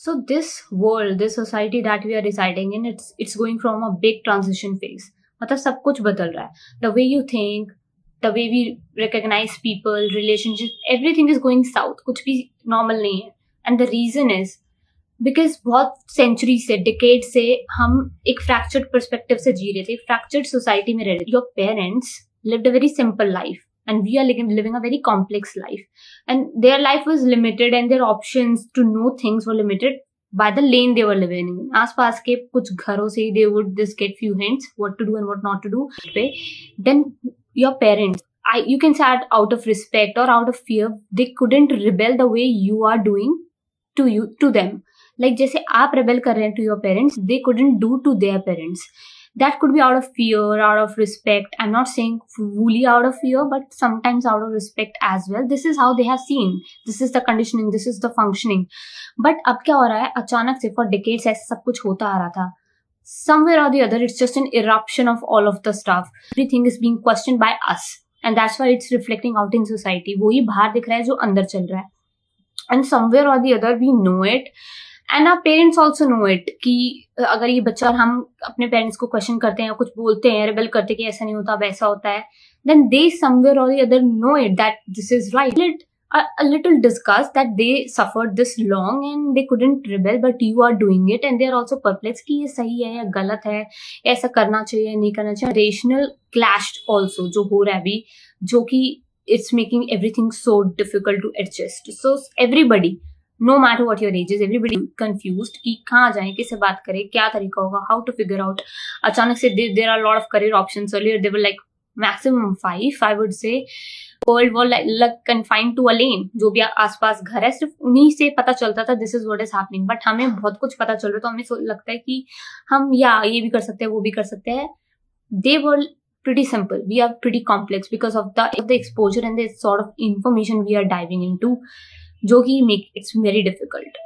So this world, this society that we are residing in, it's going from a big transition phase. मतलब सब कुछ बदल रहा है. The way you think, the way we recognize people, relationship, everything is going south. कुछ भी normal नहीं है. And the reason is because बहुत सेंचुरी से, डिकेड से हम एक फ्रैक्चर्ड पर्सपेक्टिव से जी रहे थे, फ्रैक्चर्ड सोसाइटी में रह रहे थे. Your parents lived a very simple life and we are living a very complex life, and their life was limited and their options to know things were limited by the lane they were living in. आसपास के कुछ घरों से they would just get few hints what to do and what not to do. Then your parents, you can say out of respect or out of fear, they couldn't rebel the way you are doing to them. Like जैसे आप rebel कर रहे हैं to your parents, they couldn't do to their parents. That could be out of fear, out of respect. I'm not saying fully out of fear, but sometimes out of respect as well. This is how they have seen. This is the conditioning. This is the functioning. But अब क्या हो रहा है? अचानक से for decades ऐसा सब कुछ होता आ रहा था. Somewhere or the other, it's just an eruption of all of the stuff. Everything is being questioned by us. And that's why it's reflecting out in society. वही बाहर दिख रहा है जो अंदर चल रहा है. And somewhere or the other, we know it. And our parents also know it कि अगर ये बच्चा और हम अपने पेरेंट्स को क्वेश्चन करते हैं या कुछ बोलते हैं, रेबेल करते हैं कि ऐसा नहीं होता वैसा होता है, देन दे समवेयर और the other know it that this is right. A little disgust that they suffered this long and they couldn't rebel, but you are doing it and they are also perplexed कि ये सही है या गलत है, ऐसा करना चाहिए नहीं करना चाहिए. रेशनल क्लैश ऑल्सो जो हो रहा है अभी, जो कि it's making everything so difficult to adjust. So everybody, no matter what your age is, everybody confused कि कहाँ जाएं, किससे बात करें, क्या तरीका होगा, how to figure out. अचानक से there are a lot of career options. Earlier they were like maximum 5, I would say. World was like confined to a lane. जो भी आसपास घर है सिर्फ उन्हीं से पता चलता था this is what is happening. But हमें बहुत कुछ पता चल रहा है, तो हमें लगता है कि हम या ये भी कर सकते हैं, वो भी कर सकते हैं. They were pretty simple. We are pretty complex because of the exposure and the sort of information we are diving into, जो कि make it's very difficult.